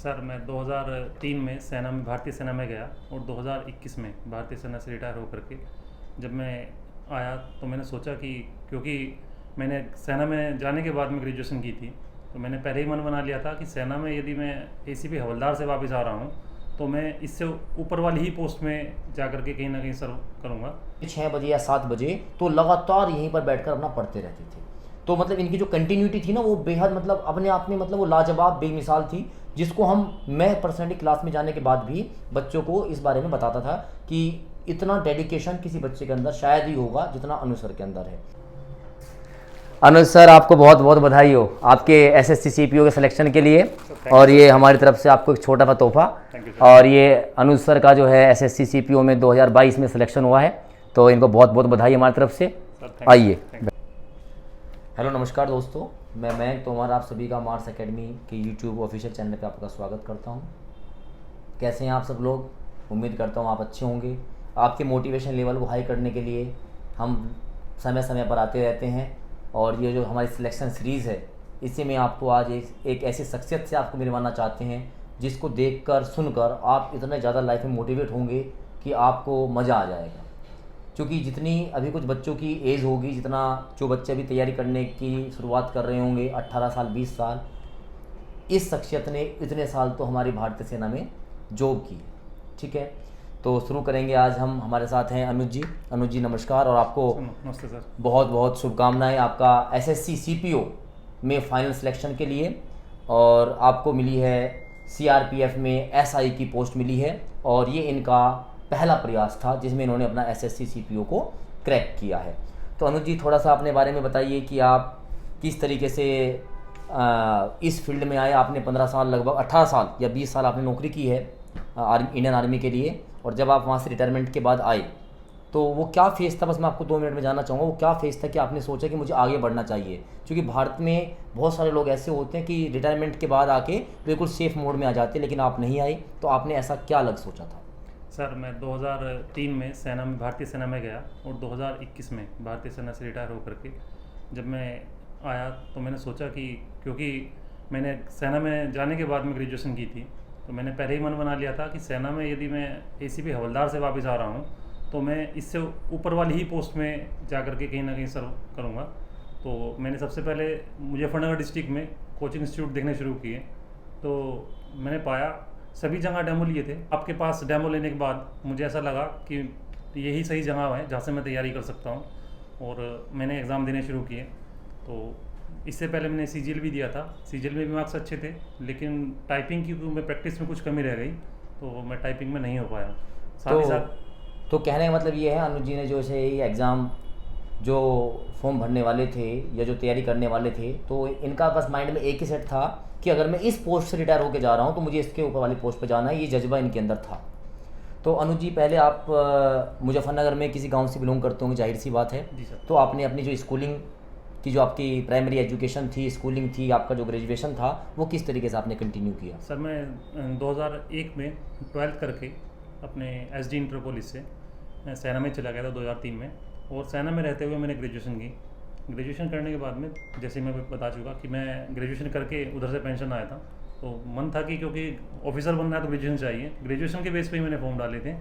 Sir मैं 2003 में सेना में भारतीय सेना में गया और 2021 में भारतीय सेना से रिटायर होकर के जब मैं आया तो मैंने सोचा कि क्योंकि मैंने सेना में जाने के बाद में ग्रेजुएशन की थी, तो मैंने पहले ही मन बना लिया था कि सेना में यदि मैं एसीपी हवलदार से वापस आ रहा हूँ तो मैं इससे ऊपर वाली ही पोस्ट में जा कर के कहीं ना कहीं सर्व करूँगा। 6 बजे या 7 बजे तो लगातार यहीं पर बैठकर अपना पढ़ते रहते थे। तो मतलब इनकी जो कंटिन्यूटी थी ना, वो बेहद मतलब अपने आप में मतलब वो लाजवाब बेमिसाल थी, जिसको मैं पर्सनली क्लास में जाने के बाद भी बच्चों को इस बारे में बताता था कि इतना डेडिकेशन किसी बच्चे के अंदर शायद ही होगा जितना अनुज सर के अंदर है। अनुज सर, आपको बहुत बहुत बधाई हो आपके एसएससी सीपीओ के सिलेक्शन के लिए, और ये हमारी तरफ से आपको एक छोटा सा तोहफा। और ये अनुज सर का जो है एसएससी सीपीओ में 2022 में सिलेक्शन हुआ है, तो इनको बहुत बहुत बधाई हमारी तरफ से। आइए। हेलो नमस्कार दोस्तों, मैं मयंक तोमर आप सभी का मार्स एकेडमी के यूट्यूब ऑफिशियल चैनल पे आपका स्वागत करता हूँ। कैसे हैं आप सब लोग? उम्मीद करता हूँ आप अच्छे होंगे। आपके मोटिवेशन लेवल को हाई करने के लिए हम समय समय पर आते रहते हैं, और ये जो हमारी सिलेक्शन सीरीज़ है, इसी में आपको आज एक ऐसी शख्सियत से आपको मिलवाना चाहते हैं जिसको देखकर सुनकर आप इतने ज़्यादा लाइफ में मोटिवेट होंगे कि आपको मज़ा आ जाएगा। क्योंकि जितनी अभी कुछ बच्चों की एज होगी, जितना जो बच्चे अभी तैयारी करने की शुरुआत कर रहे होंगे 18 साल 20 साल, इस शख्सियत ने इतने साल तो हमारी भारतीय सेना में जॉब की। ठीक है, तो शुरू करेंगे। आज हमारे साथ हैं अनुज जी। अनुज जी नमस्कार, और आपको नमस्ते सर। बहुत बहुत शुभकामनाएं आपका एसएससी सीपीओ में फाइनल सिलेक्शन के लिए। और आपको मिली है सीआरपीएफ में एसआई की पोस्ट मिली है, और ये इनका पहला प्रयास था जिसमें इन्होंने अपना एसएससी सीपीओ को क्रैक किया है। तो अनुज जी, थोड़ा सा अपने बारे में बताइए कि आप किस तरीके से इस फील्ड में आए। आपने 15 साल, लगभग 18 साल या 20 साल आपने नौकरी की है इंडियन आर्मी के लिए, और जब आप वहाँ से रिटायरमेंट के बाद आए तो वो क्या फेज़ था? बस मैं आपको 2 मिनट में जानना चाहूँगा, वो क्या फेज़ था कि आपने सोचा कि मुझे आगे बढ़ना चाहिए? क्योंकि भारत में बहुत सारे लोग ऐसे होते हैं कि रिटायरमेंट के बाद आके बिल्कुल सेफ मोड में आ जाते हैं, लेकिन आप नहीं आए, तो आपने ऐसा क्या अलग सोचा था? सर मैं 2003 में सेना में भारतीय सेना में गया और 2021 में भारतीय सेना से रिटायर होकर के जब मैं आया तो मैंने सोचा कि क्योंकि मैंने सेना में जाने के बाद में ग्रेजुएशन की थी, तो मैंने पहले ही मन बना लिया था कि सेना में यदि मैं एसीपी हवलदार से वापस आ रहा हूँ तो मैं इससे ऊपर वाली ही पोस्ट में जा कर के कहीं ना कहीं सर्व करूँगा। तो मैंने सबसे पहले मुजफ्फरनगर डिस्ट्रिक्ट में कोचिंग इंस्टीट्यूट देखने शुरू किए, तो मैंने पाया सभी जगह डेमो लिए थे। आपके पास डेमो लेने के बाद मुझे ऐसा लगा कि यही सही जगह है जहाँ से मैं तैयारी कर सकता हूँ, और मैंने एग्ज़ाम देने शुरू किए। तो इससे पहले मैंने सीजीएल भी दिया था, सीजीएल में भी मार्क्स अच्छे थे, लेकिन टाइपिंग की मैं प्रैक्टिस में कुछ कमी रह गई, तो मैं टाइपिंग में नहीं हो पाया। साथ ही साथ तो कहने का मतलब ये है, अनुज जी ने जो ऐसे ये एग्ज़ाम जो फॉर्म भरने वाले थे या जो तैयारी करने वाले थे, तो इनका बस माइंड में एक ही सेट था कि अगर मैं इस पोस्ट से रिटायर होकर जा रहा हूँ तो मुझे इसके ऊपर वाली पोस्ट पे जाना है। ये जज्बा इनके अंदर था। तो अनुज जी, पहले आप मुजफ्फरनगर में किसी गांव से बिलोंग करते होंगे, जाहिर सी बात है। जी सर। तो आपने अपनी जो स्कूलिंग की, जो आपकी प्राइमरी एजुकेशन थी, स्कूलिंग थी, आपका जो ग्रेजुएशन था, वो किस तरीके से आपने कंटिन्यू किया? सर मैं 2001 में 12th करके अपने एसडी इंटर पुलिस से सेना में चला गया था 2003 में, और सेना में रहते हुए मैंने ग्रेजुएशन की। ग्रेजुएशन करने के बाद में, जैसे मैं बता चुका कि मैं ग्रेजुएशन करके उधर से पेंशन आया था, तो मन था कि क्योंकि ऑफिसर बनना है तो ग्रेजुएशन चाहिए। ग्रेजुएशन के बेस पे ही मैंने फॉर्म डाले थे,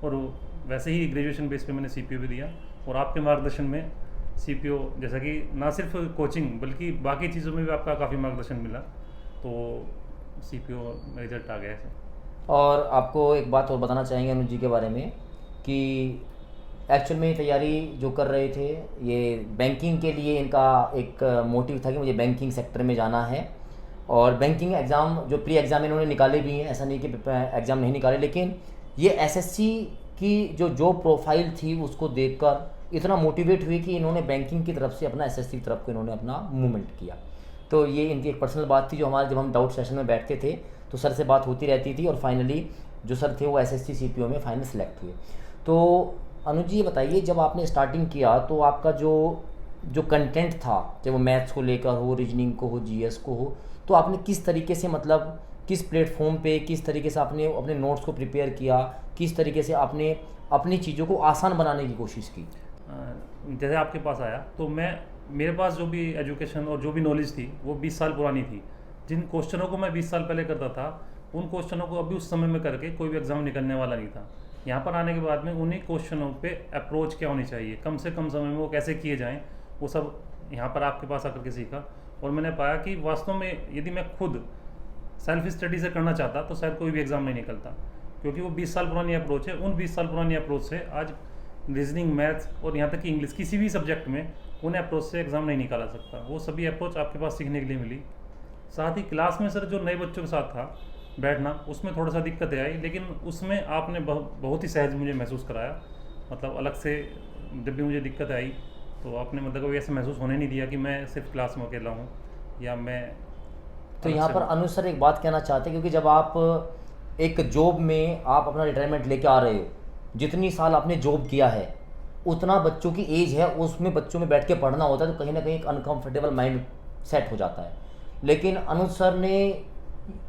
और वैसे ही ग्रेजुएशन बेस पे मैंने सीपीओ भी दिया, और आपके मार्गदर्शन में सीपीओ, जैसा कि ना सिर्फ कोचिंग बल्कि बाकी चीज़ों में भी आपका काफ़ी मार्गदर्शन मिला, तो सीपीओ रिजल्ट आ गया है। और आपको एक बात और बताना चाहेंगे अनुज जी के बारे में कि एक्चुअल में तैयारी जो कर रहे थे, ये बैंकिंग के लिए इनका एक मोटिव था कि मुझे बैंकिंग सेक्टर में जाना है। और बैंकिंग एग्ज़ाम जो प्री एग्ज़ाम इन्होंने निकाले भी हैं, ऐसा नहीं कि एग्ज़ाम नहीं निकाले, लेकिन ये एसएससी की जो प्रोफाइल थी उसको देखकर इतना मोटिवेट हुए कि इन्होंने बैंकिंग की तरफ से अपना एसएससी की तरफ को इन्होंने अपना मूवमेंट किया। तो ये इनकी एक पर्सनल बात थी, जो हमारे जब हम डाउट सेशन में बैठते थे तो सर से बात होती रहती थी, और फाइनली जो सर थे वो एसएससी सीपीओ में फाइनल सेलेक्ट हुए। तो अनुज जी, ये बताइए, जब आपने स्टार्टिंग किया तो आपका जो कंटेंट था, चाहे वो मैथ्स को लेकर हो, रीजनिंग को हो, जीएस को हो, तो आपने किस तरीके से, मतलब किस प्लेटफॉर्म पे किस तरीके से आपने अपने नोट्स को प्रिपेयर किया, किस तरीके से आपने अपनी चीज़ों को आसान बनाने की कोशिश की? जैसे आपके पास आया तो मेरे पास जो भी एजुकेशन और जो भी नॉलेज थी वो 20 साल पुरानी थी। जिन क्वेश्चनों को मैं 20 साल पहले करता था उन क्वेश्चनों को अभी उस समय में करके कोई भी एग्ज़ाम निकलने वाला नहीं था। यहाँ पर आने के बाद में उन्हीं क्वेश्चनों पे अप्रोच क्या होनी चाहिए, कम से कम समय में वो कैसे किए जाएँ, वो सब यहाँ पर आपके पास आकर के सीखा। और मैंने पाया कि वास्तव में यदि मैं खुद सेल्फ स्टडी से करना चाहता तो शायद कोई भी एग्ज़ाम नहीं निकलता, क्योंकि वो 20 साल पुरानी अप्रोच है। उन 20 साल पुरानी अप्रोच से आज रीजनिंग, मैथ्स और यहाँ तक कि इंग्लिश, किसी भी सब्जेक्ट में उन अप्रोच से एग्ज़ाम नहीं निकाला सकता। वो सभी अप्रोच आपके पास सीखने के लिए मिली। साथ ही क्लास में सर जो नए बच्चों के साथ था बैठना, उसमें थोड़ा सा दिक्कतें आई, लेकिन उसमें आपने बहुत ही सहज मुझे महसूस कराया। मतलब अलग से जब भी मुझे दिक्कत आई तो आपने मतलब कभी ऐसे महसूस होने नहीं दिया कि मैं सिर्फ क्लास में अकेला हूँ या मैं तो अलग यहाँ से पर हूँ। अनुज सर एक बात कहना चाहते हैं, क्योंकि जब आप एक जॉब में आप अपना रिटायरमेंट लेके आ रहे हो, जितनी साल आपने जॉब किया है उतना बच्चों की एज है, उसमें बच्चों में बैठ के पढ़ना होता है, तो कहीं ना कहीं एक अनकंफर्टेबल माइंड सेट हो जाता है। लेकिन अनुज सर ने,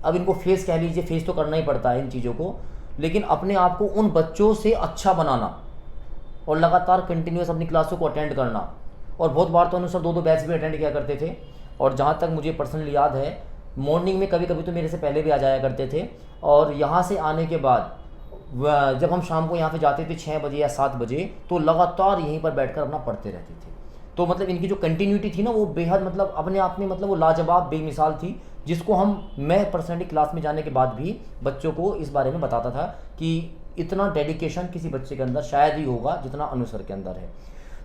अब इनको फेस कह लीजिए, फेस तो करना ही पड़ता है इन चीज़ों को, लेकिन अपने आप को उन बच्चों से अच्छा बनाना और लगातार कंटिन्यूस अपनी क्लासों को अटेंड करना। और बहुत बार तो अनुज सर 2-2 बैच भी अटेंड किया करते थे, और जहाँ तक मुझे पर्सनली याद है मॉर्निंग में कभी कभी तो मेरे से पहले भी आ जाया करते थे। और यहाँ से आने के बाद जब हम शाम को यहाँ पे जाते थे 6 बजे या 7 बजे, तो लगातार यहीं पर बैठकर अपना पढ़ते रहते थे। तो मतलब इनकी जो कंटिन्यूटी थी ना, वो बेहद मतलब अपने आप में मतलब वो लाजवाब बेमिसाल थी, जिसको मैं पर्सनली क्लास में जाने के बाद भी बच्चों को इस बारे में बताता था कि इतना डेडिकेशन किसी बच्चे के अंदर शायद ही होगा जितना अनुज सर के अंदर है।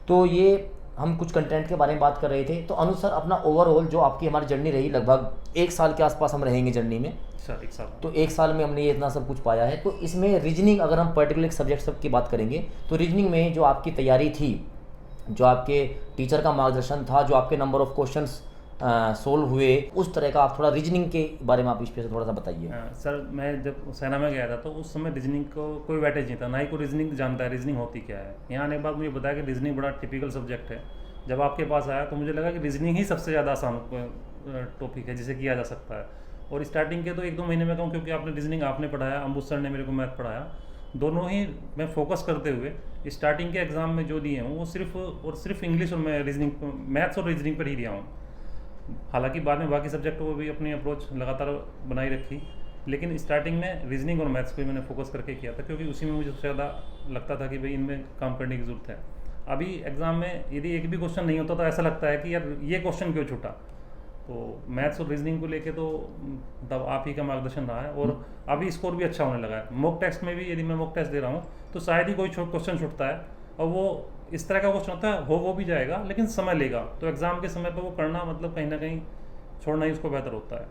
तो ये हम कुछ कंटेंट के बारे में बात कर रहे थे। तो अनुज सर, अपना ओवरऑल जो आपकी हमारी जर्नी रही, लगभग 1 साल के आसपास हम रहेंगे जर्नी में, अच्छा, 1 साल। तो 1 साल में हमने ये इतना सब कुछ पाया है। तो इसमें रीजनिंग, अगर हम पर्टिकुलर सब्जेक्ट सब की बात करेंगे, तो रीजनिंग में जो आपकी तैयारी थी, जो आपके टीचर का मार्गदर्शन था, जो आपके नंबर ऑफ क्वेश्चंस सोल्व हुए, उस तरह का आप थोड़ा रीजनिंग के बारे में आप इस पे से थोड़ा सा बताइए। सर, मैं जब सेना में गया था तो उस समय रीजनिंग को कोई वेटेज नहीं था, ना ही कोई रीजनिंग जानता है रीजनिंग होती क्या है। यहाँ आने के बाद मुझे बताया कि रीजनिंग बड़ा टिपिकल सब्जेक्ट है। जब आपके पास आया तो मुझे लगा कि रीजनिंग ही सबसे ज़्यादा आसान टॉपिक है जिसे किया जा सकता है। और स्टार्टिंग के तो 1-2 महीने में कहूँ, क्योंकि आपने रीजनिंग आपने पढ़ाया, अंबुज सर ने मेरे को मैथ पढ़ाया, दोनों ही मैं फोकस करते हुए स्टार्टिंग के एग्ज़ाम में जो दिए हूँ वो सिर्फ इंग्लिश और मैं रीजनिंग, मैथ्स और रीजनिंग पर ही दिया हूँ। हालांकि बाद में बाकी सब्जेक्ट को भी अपनी अप्रोच लगातार बनाई रखी, लेकिन स्टार्टिंग में रीजनिंग और मैथ्स को ही मैंने फोकस करके किया था, क्योंकि उसी में मुझे सबसे ज़्यादा लगता था कि भाई इनमें काम करने की ज़रूरत है। अभी एग्ज़ाम में यदि एक भी क्वेश्चन नहीं होता तो ऐसा लगता है कि यार ये क्वेश्चन क्यों छूटा। तो मैथ्स और रीजनिंग को लेके तो तब आप ही का मार्गदर्शन रहा है, और अभी स्कोर भी अच्छा होने लगा है। मॉक टेस्ट में भी यदि मैं मॉक टेस्ट दे रहा हूँ तो शायद ही कोई क्वेश्चन छूटता है, और वो इस तरह का क्वेश्चन होता है, वो भी जाएगा लेकिन समय लेगा। तो एग्ज़ाम के समय पर वो करना मतलब कहीं ना कहीं छोड़ना ही उसको बेहतर होता है।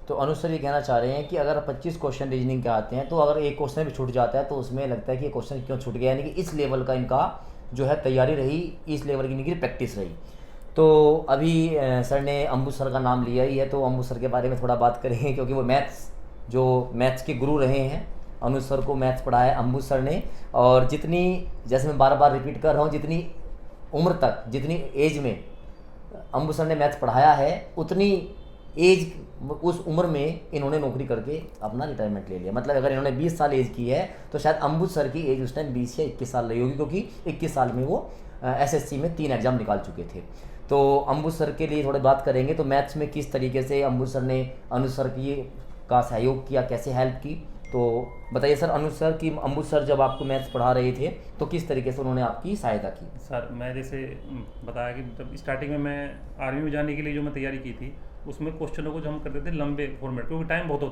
तो अनुज सर ये कहना चाह रहे हैं कि अगर 25 क्वेश्चन रीजनिंग के आते हैं, तो अगर एक क्वेश्चन भी छूट जाता है तो उसमें लगता है कि ये क्वेश्चन क्यों छूट गया, यानी कि इस लेवल का इनका जो है तैयारी रही, इस लेवल की इनकी प्रैक्टिस रही। तो अभी सर ने अंबुज सर का नाम लिया ही है, तो अंबुज सर के बारे में थोड़ा बात करेंगे, क्योंकि वो मैथ्स के गुरु रहे हैं। अनुज सर को मैथ्स पढ़ाया अंबुज सर ने, और जितनी, जैसे मैं बार बार रिपीट कर रहा हूँ, जितनी उम्र तक, जितनी एज में अंबुज सर ने मैथ्स पढ़ाया है, उतनी एज, उस उम्र में इन्होंने नौकरी करके अपना रिटायरमेंट ले लिया। मतलब अगर इन्होंने 20 साल एज की है तो शायद अंबुज सर की एज उस टाइम 20 या 21 साल रही होगी, क्योंकि 21 साल में वो एसएससी में 3 एग्ज़ाम निकाल चुके थे। तो अंबुज सर के लिए थोड़ी बात करेंगे, तो मैथ्स में किस तरीके से अंबुज सर ने अनुज सर का सहयोग किया, कैसे हेल्प की, तो बताइए सर। अनुज सर की, अंबुज सर जब आपको मैथ्स पढ़ा रहे थे तो किस तरीके से उन्होंने आपकी सहायता की? सर, मैं जैसे बताया कि जब स्टार्टिंग में मैं आर्मी में जाने के लिए जो मैं तैयारी की थी, उसमें क्वेश्चनों को जो हम करते थे लंबे फॉर्मेट, क्योंकि टाइम बहुत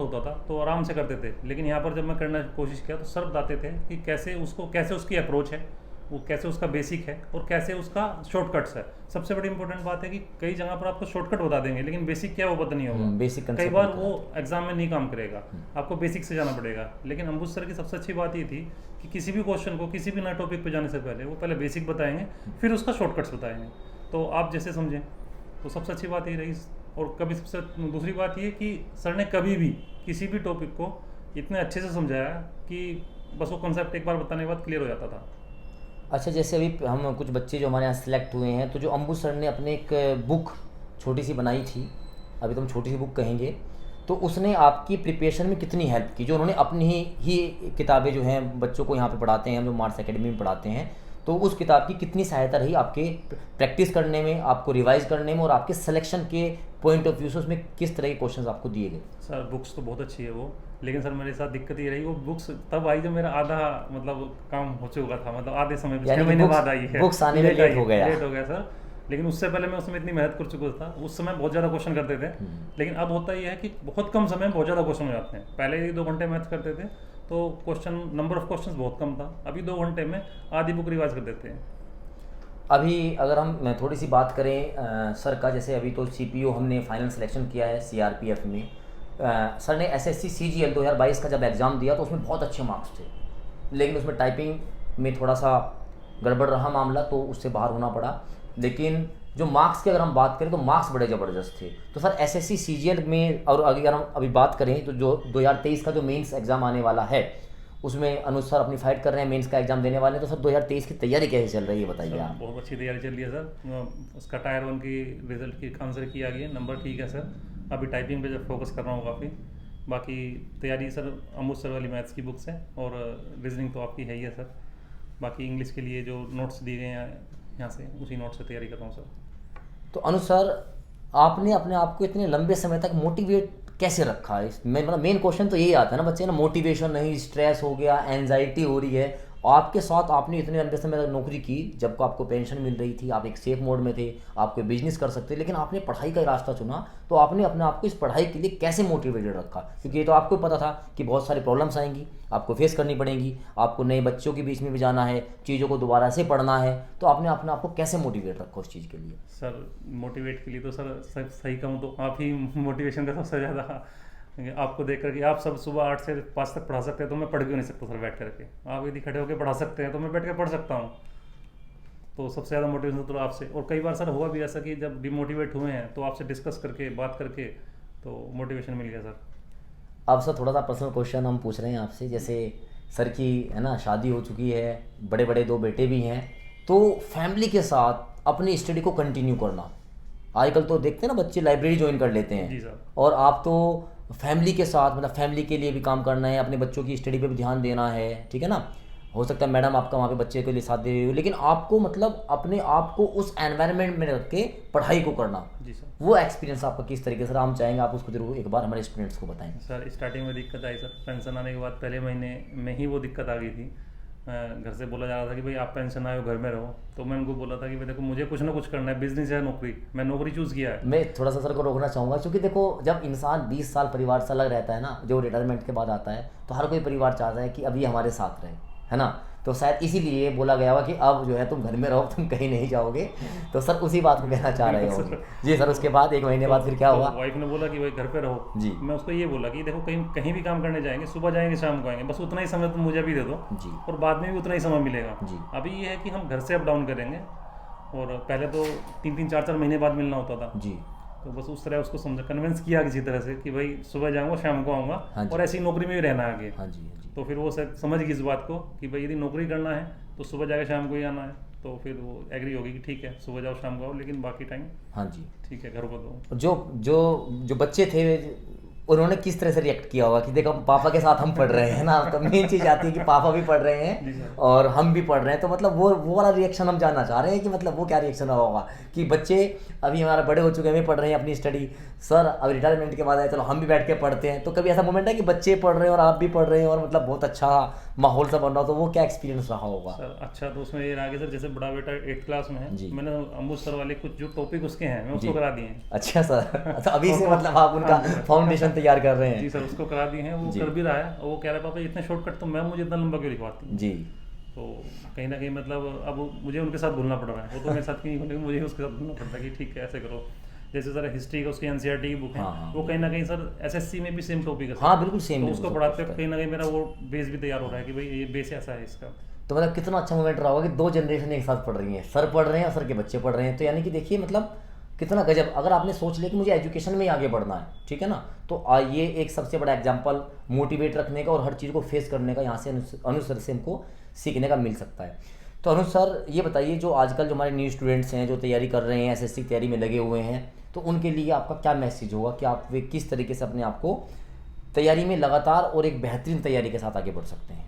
होता था तो आराम से करते थे। लेकिन यहाँ पर जब मैं करना कोशिश किया तो सर बताते थे कि कैसे उसकी अप्रोच है, वो कैसे उसका बेसिक है और कैसे उसका शॉर्टकट्स है। सबसे बड़ी इंपॉर्टेंट बात है कि कई जगह पर आपको शॉर्टकट बता देंगे, लेकिन बेसिक क्या है वो पता नहीं होगा। बेसिक कई बार वो एग्जाम में नहीं काम करेगा, आपको बेसिक से जाना पड़ेगा। लेकिन अंबुज सर की सबसे अच्छी बात ये थी कि किसी भी क्वेश्चन को, किसी भी नए टॉपिक पर जाने से पहले वो पहले बेसिक बताएंगे, फिर उसका शॉर्टकट्स बताएंगे। तो आप जैसे समझें, तो सबसे अच्छी बात ये रही। और कभी सबसे दूसरी बात ये कि सर ने कभी भी किसी भी टॉपिक को इतने अच्छे से समझाया कि बस वो कॉन्सेप्ट एक बार बताने के बाद क्लियर हो जाता था। अच्छा, जैसे अभी हम कुछ बच्चे जो हमारे यहाँ सेलेक्ट हुए हैं, तो जो अंबुज सर ने अपने एक बुक छोटी सी बनाई थी, अभी तो हम छोटी सी बुक कहेंगे, तो उसने आपकी प्रिपरेशन में कितनी हेल्प की? जो उन्होंने अपनी ही किताबें जो हैं बच्चों को यहाँ पे पढ़ाते हैं, हम जो मार्स एकेडमी में पढ़ाते हैं, तो उस किताब की कितनी सहायता रही आपके प्रैक्टिस करने में, आपको रिवाइज करने में, और आपके सिलेक्शन के पॉइंट ऑफ व्यू से उसमें किस तरह के क्वेश्चंस आपको दिए गए? सर बुक्स तो बहुत अच्छी है वो, लेकिन सर मेरे साथ दिक्कत ये रही, वो बुक्स तब आई जब मेरा आधा मतलब काम हो चुका था, मतलब आधे समय, यानी 6 महीने बुक्स बाद आई है। बुक्स आने में लेट हो गया। लेट हो गया सर, लेकिन उससे पहले मैं उसमें इतनी मेहनत कर चुका था। उस समय बहुत ज़्यादा क्वेश्चन करते थे, लेकिन अब होता ये है कि बहुत कम समय में बहुत ज़्यादा क्वेश्चन हो जाते हैं। पहले 1-2 घंटे मैथ करते थे तो क्वेश्चन नंबर ऑफ क्वेश्चंस बहुत कम था, अभी 2 घंटे में आधी बुक रिवाइज कर देते हैं। अभी अगर हम थोड़ी सी बात करें सर का, जैसे अभी तो सीपीओ हमने फाइनल सिलेक्शन किया है सीआरपीएफ में। सर ने एसएससी सीजीएल 2022 का जब एग्ज़ाम दिया तो उसमें बहुत अच्छे मार्क्स थे, लेकिन उसमें टाइपिंग में थोड़ा सा गड़बड़ रहा मामला, तो उससे बाहर होना पड़ा। लेकिन जो मार्क्स की अगर हम बात करें तो मार्क्स बड़े ज़बरदस्त थे। तो सर एसएससी सीजीएल में, और अगर हम अभी बात करें तो जो 2023 का जो मेंस एग्ज़ाम आने वाला है उसमें अनुज सर अपनी फाइट कर रहे हैं, मेंस का एग्जाम देने वाले हैं। तो सर 2023 की तैयारी कैसे चल रही है, बताइए सर आप। बहुत अच्छी तैयारी चल रही है सर। उसका टायर 1 की रिजल्ट की आंसर किया गया, नंबर ठीक है सर। अभी टाइपिंग पे जब फोकस कर रहा हूँ काफ़ी, बाकी तैयारी सर अमुज सर वाली मैथ्स की बुक्स है, और रीजनिंग तो आपकी है ही है सर। बाकी इंग्लिश के लिए जो नोट्स दिए गए हैं यहाँ से, उसी नोट से तैयारी कर रहा हूँ सर। तो अनुज सर, आपने अपने आप को इतने लंबे समय तक मोटिवेट कैसे रखा है? इसमें मतलब मेन क्वेश्चन तो यही आता है ना बच्चे ना, मोटिवेशन नहीं, स्ट्रेस हो गया, एंजाइटी हो रही है। आपके साथ आपने इतने लंबे समय तक नौकरी की, जब आपको पेंशन मिल रही थी, आप एक सेफ मोड में थे, आपको बिजनेस कर सकते, लेकिन आपने पढ़ाई का रास्ता चुना। तो आपने अपने आप को इस पढ़ाई के लिए कैसे मोटिवेटेड रखा? क्योंकि ये तो आपको पता था कि बहुत सारी प्रॉब्लम्स आएंगी, आपको फेस करनी पड़ेंगी, आपको नए बच्चों के बीच में भी जाना है, चीज़ों को दोबारा से पढ़ना है। तो आपने अपने आप को कैसे मोटिवेट रखा उस चीज़ के लिए? सर मोटिवेट के लिए तो सर सही कहूँ तो आप ही मोटिवेशन का सबसे ज़्यादा, आपको देख करके आप सब सुबह 8 से 5 तक पढ़ा सकते हैं, तो मैं पढ़ क्यों नहीं सकता सर बैठ करके? आप यदि खड़े होकर पढ़ा सकते हैं तो मैं बैठ कर पढ़ सकता हूँ। तो सबसे ज़्यादा मोटिवेशन तो आपसे, और कई बार सर हुआ भी ऐसा कि जब डिमोटिवेट हुए हैं तो आपसे डिस्कस करके, बात करके, तो मोटिवेशन मिल गया सर। अब सर थोड़ा सा पर्सनल क्वेश्चन हम पूछ रहे हैं आपसे। जैसे सर की है ना शादी हो चुकी है, बड़े बड़े 2 बेटे भी हैं, तो फैमिली के साथ अपनी स्टडी को कंटिन्यू करना, आजकल तो देखते हैं ना बच्चे लाइब्रेरी ज्वाइन कर लेते हैं। जी सर। और आप तो फैमिली के साथ, मतलब फैमिली के लिए भी काम करना है, अपने बच्चों की स्टडी पे भी ध्यान देना है, ठीक है ना। हो सकता है मैडम आपका वहाँ पे बच्चे के लिए साथ दे रही हो, लेकिन आपको मतलब अपने आप को उस एनवायरनमेंट में रख के पढ़ाई को करना। जी सर। वो एक्सपीरियंस आपका किस तरीके से, हम चाहेंगे आप उसको जरूर एक बार हमारे स्टूडेंट्स को बताएं। सर स्टार्टिंग में दिक्कत आई सर, पेंशन आने के बाद पहले महीने में ही वो दिक्कत आ गई थी। घर से बोला जा रहा था कि भाई आप पेंशन आए हो, घर में रहो। तो मैं उनको बोला था कि भाई देखो मुझे कुछ ना कुछ करना है, बिजनेस है, नौकरी, मैं नौकरी चूज़ किया है। मैं थोड़ा सा सर को रोकना चाहूँगा, क्योंकि देखो जब इंसान 20 साल परिवार से अलग रहता है ना, जो रिटायरमेंट के बाद आता है, तो हर कोई परिवार चाहता है कि अभी हमारे साथ रहे, है ना। तो शायद इसीलिए बोला गया हुआ कि अब जो है तुम घर में रहो, तुम कहीं नहीं जाओगे। तो सर उसी बात को कहना चाह रहे हो जी सर। उसके बाद 1 महीने बाद फिर क्या हुआ? वाइफ ने बोला कि भाई घर पे रहो जी। मैं उसको ये बोला कि देखो कहीं कहीं भी काम करने जाएंगे, सुबह जाएंगे शाम को आएंगे, बस उतना ही समय तुम मुझे भी दे दो जी और बाद में भी उतना ही समय मिलेगा। जी। अभी ये है कि हम घर से अप डाउन करेंगे, और पहले तो 3-3 4-4 महीने बाद मिलना होता था। जी। तो बस उस तरह उसको समझा, कन्विंस किया किसी तरह से कि भाई सुबह जाऊँगा शाम को आऊँगा, हाँ जी। और ऐसी नौकरी में भी रहना है आगे। हाँ जी। हाँ जी। तो फिर वो समझ गई इस बात को कि भाई यदि नौकरी करना है तो सुबह जाकर शाम को ही आना है। तो फिर वो एग्री होगी कि ठीक है सुबह जाओ शाम को आओ, लेकिन बाकी टाइम हाँ जी। ठीक है घर को दो। जो जो जो बच्चे थे उन्होंने किस तरह से रिएक्ट किया होगा कि देखो पापा के साथ हम पढ़ रहे हैं ना, तो मेन चीज़ आती है कि पापा भी पढ़ रहे हैं और हम भी पढ़ रहे हैं। तो मतलब वो वाला रिएक्शन हम जानना चाह रहे हैं कि मतलब वो क्या रिएक्शन रहा होगा कि बच्चे अभी हमारा बड़े हो चुके हैं, पढ़ रहे हैं अपनी स्टडी, सर अब रिटायरमेंट के बाद आए चलो हम भी बैठ के पढ़ते हैं। तो कभी ऐसा मोमेंट है कि बच्चे पढ़ रहे हैं और आप भी पढ़ रहे हैं और मतलब बहुत अच्छा माहौल सा बन रहा हो, तो वो क्या एक्सपीरियंस रहा होगा? सर अच्छा, तो उसमें ये रहा कि सर जैसे बड़ा बेटा 8th क्लास में है, जी। मैंने अमुज सर वाले कुछ जो टॉपिक उसके हैं मैं उसको करा दिए हैं। अच्छा सर, अच्छा अभी से मतलब आप उनका फाउंडेशन तैयार कर रहे हैं? जी सर, उसको करा दिए हैं, वो कर भी रहा है। और वो कह रहा है पापा इतने शॉर्टकट तो मैम मुझे इतना लंबा क्यों लिखवाती? जी। तो कहीं ना कहीं मतलब अब मुझे उनके साथ घुलना पड़ रहा है। वो तो मेरे साथ क्यों नहीं, लेकिन मुझे उसके साथ घुलना पड़ता है कि ठीक है ऐसे करो। जैसे सर हिस्ट्री का उसकी एनसीईआरटी की बुक है, वो कहीं ना कहीं सर एसएससी में भी सेम टॉपिक है। हाँ बिल्कुल सेम। तो उसको पढ़ाते कहीं ना कहीं मेरा वो बेस भी तैयार हो रहा है कि भाई ये बेस ऐसा है इसका। तो मतलब कितना अच्छा मोमेंट रहा होगा कि 2 जनरेशन एक साथ पढ़ रही हैं, सर पढ़ रहे हैं और सर के बच्चे पढ़ रहे हैं। तो यानी कि देखिए मतलब कितना गजब, अगर आपने सोच लिया कि मुझे एजुकेशन में ही आगे बढ़ना है, ठीक है ना, तो ये एक सबसे बड़ा एग्जाम्पल मोटिवेट रखने का और हर चीज़ को फेस करने का यहाँ से अनुज सर से हमको सीखने का मिल सकता है। तो अनुज सर ये बताइए, जो आजकल जो हमारे न्यू स्टूडेंट्स हैं जो तैयारी कर रहे हैं, एसएससी की तैयारी में लगे हुए हैं, तो उनके लिए आपका क्या मैसेज होगा कि आप वे किस तरीके से अपने आप को तैयारी में लगातार और एक बेहतरीन तैयारी के साथ आगे बढ़ सकते हैं?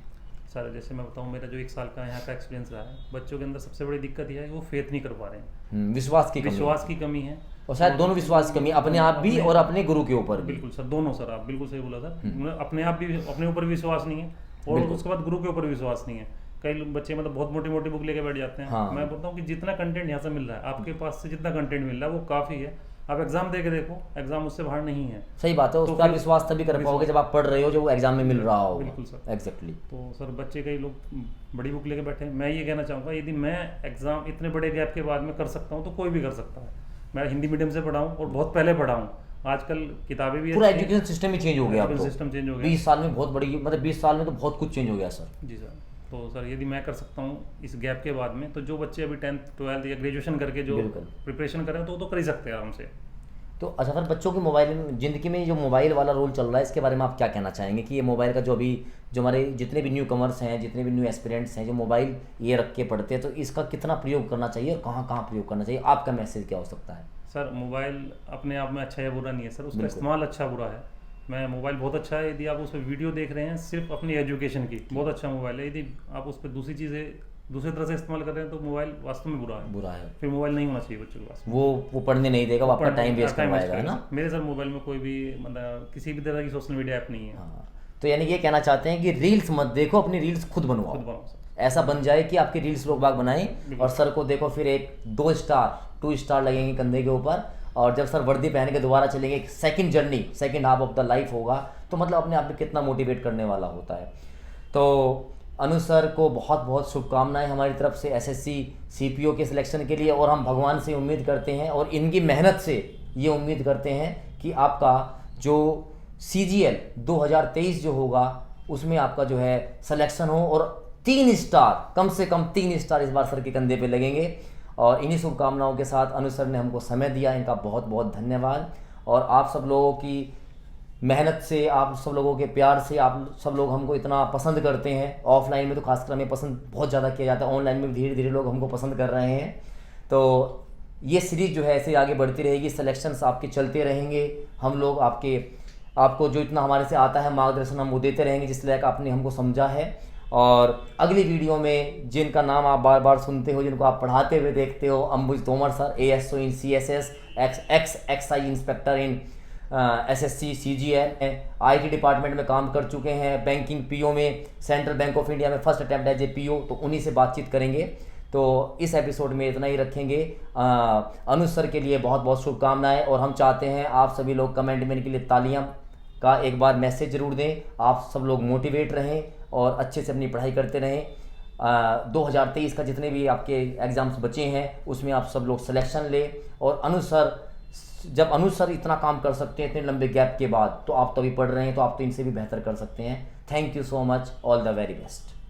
सर जैसे मैं बताऊं, मेरा जो 1 साल का यहाँ का एक्सपीरियंस रहा है, बच्चों के अंदर सबसे बड़ी दिक्कत यह है कि वो फेथ नहीं कर पा रहे हैं, विश्वास की कमी। विश्वास की कमी है। और शायद दोनों विश्वास की कमी, अपने आप भी और अपने गुरु के ऊपर भी। बिल्कुल सर, दोनों सर, आप बिल्कुल सही बोला सर। अपने आप भी, अपने ऊपर विश्वास नहीं है और उसके बाद गुरु के ऊपर विश्वास नहीं है। कई बच्चे मतलब बहुत मोटी मोटी बुक लेके बैठ जाते हैं। हाँ। मैं बोलता हूँ कि जितना कंटेंट यहाँ से मिल रहा है, आपके पास से जितना कंटेंट मिल रहा है वो काफ़ी है। आप एग्जाम दे के देखो, एग्जाम उससे बाहर नहीं है। सही बात है, उसका विश्वास तभी कर पाओगे जब आप पढ़ रहे हो, जो एग्जाम में मिल रहा हो। बिल्कुल सर, एग्जैक्टली। तो सर बच्चे कई लोग बड़ी बुक लेके बैठे हैं। मैं ये कहना चाहूँगा, यदि मैं एग्जाम इतने बड़े गैप के बाद में कर सकता हूँ तो कोई भी कर सकता है। मैं हिंदी मीडियम से पढ़ा हूँ और बहुत पहले पढ़ा हूँ। आजकल किताबें भी पूरा एजुकेशन सिस्टम ही चेंज हो गया। सिस्टम चेंज हो गया 20 साल में बहुत बड़ी, मतलब 20 साल में तो बहुत कुछ चेंज हो गया सर। जी सर। तो सर यदि मैं कर सकता हूँ इस गैप के बाद में, तो जो बच्चे अभी 10th 12th या ग्रेजुएशन करके जो प्रिपरेशन करें तो कर ही सकते हैं आराम से। तो अच्छा सर, बच्चों की मोबाइल ज़िंदगी में जो मोबाइल वाला रोल चल रहा है, इसके बारे में आप क्या कहना चाहेंगे कि ये मोबाइल का जो अभी जो हमारे जितने भी न्यू कमर्स हैं, जितने भी न्यू एस्पिरेंट्स हैं जो मोबाइल ये रख के पढ़ते हैं, तो इसका कितना प्रयोग करना चाहिए और कहाँ कहाँ प्रयोग करना चाहिए? आपका मैसेज क्या हो सकता है? सर मोबाइल अपने आप में अच्छा या बुरा नहीं है सर, उसका इस्तेमाल अच्छा बुरा है। मैं मोबाइल बहुत अच्छा है, यदि आप उस पर वीडियो देख रहे हैं सिर्फ अपनी एजुकेशन की, बहुत अच्छा मोबाइल है। यदि आप उस पर दूसरी चीज़ें दूसरी तरह से इस्तेमाल कर रहे हैं तो मोबाइल वास्तव में बुरा है। फिर मोबाइल नहीं होना चाहिए बच्चों के पास। वो पढ़ने नहीं देगा, वो आपका टाइम वेस्ट करवाएगा, है ना। मेरे सर मोबाइल में कोई भी मतलब किसी भी तरह की सोशल मीडिया ऐप नहीं है। हाँ, तो यानी ये कहना चाहते हैं कि रील्स मत देखो, अपनी रील्स खुद बनवाओ। ऐसा बन जाए कि आपकी रील्स लोग बाग बनाएं और सर को देखो फिर 2 स्टार लगेंगे कंधे के ऊपर, और जब सर वर्दी पहन के दोबारा चलेंगे, एक second journey, second half of the life होगा, तो मतलब अपने आप में कितना मोटिवेट करने वाला होता है। तो अनुज सर को बहुत बहुत शुभकामनाएं हमारी तरफ से एसएससी सीपीओ के सिलेक्शन के लिए, और हम भगवान से उम्मीद करते हैं और इनकी मेहनत से ये उम्मीद करते हैं कि आपका जो CGL 2023 जो होगा उसमें आपका जो है सिलेक्शन हो, और 3 स्टार, कम से कम 3 स्टार इस बार सर के कंधे पे लगेंगे। और इन्हीं शुभकामनाओं के साथ अनुज सर ने हमको समय दिया, इनका बहुत बहुत धन्यवाद। और आप सब लोगों की मेहनत से, आप सब लोगों के प्यार से, आप सब लोग हमको इतना पसंद करते हैं। ऑफलाइन में तो खासकर हमें पसंद बहुत ज़्यादा किया जाता है, ऑनलाइन में धीरे धीरे लोग हमको पसंद कर रहे हैं। तो ये सीरीज़ जो है ऐसे आगे बढ़ती रहेगी, सिलेक्शंस आपके चलते रहेंगे। हम लोग आपको जो इतना हमारे से आता है मार्गदर्शन हम वो देते रहेंगे जिस लायक आपने हमको समझा है। और अगली वीडियो में जिनका नाम आप बार बार सुनते हो, जिनको आप पढ़ाते हुए देखते हो, Ambuj Tomar sir, ASO in CSS, XI inspector in SSC CGL, IT department में काम कर चुके हैं, बैंकिंग PO में, सेंट्रल बैंक ऑफ इंडिया में first attempt as a PO, तो उन्हीं से बातचीत करेंगे। तो इस एपिसोड में इतना ही रखेंगे। अनुज सर के लिए बहुत बहुत शुभकामनाएं, और हम चाहते हैं आप सभी लोग कमेंट में इनके लिए तालियां का एक बार मैसेज जरूर दें। आप सब लोग मोटिवेट रहें और अच्छे से अपनी पढ़ाई करते रहें। 2023 का जितने भी आपके एग्ज़ाम्स बचे हैं उसमें आप सब लोग सिलेक्शन लें। और जब अनुज सर इतना काम कर सकते हैं इतने लंबे गैप के बाद, तो आप तो अभी पढ़ रहे हैं तो आप तो इनसे भी बेहतर कर सकते हैं। Thank you so much, all the very best.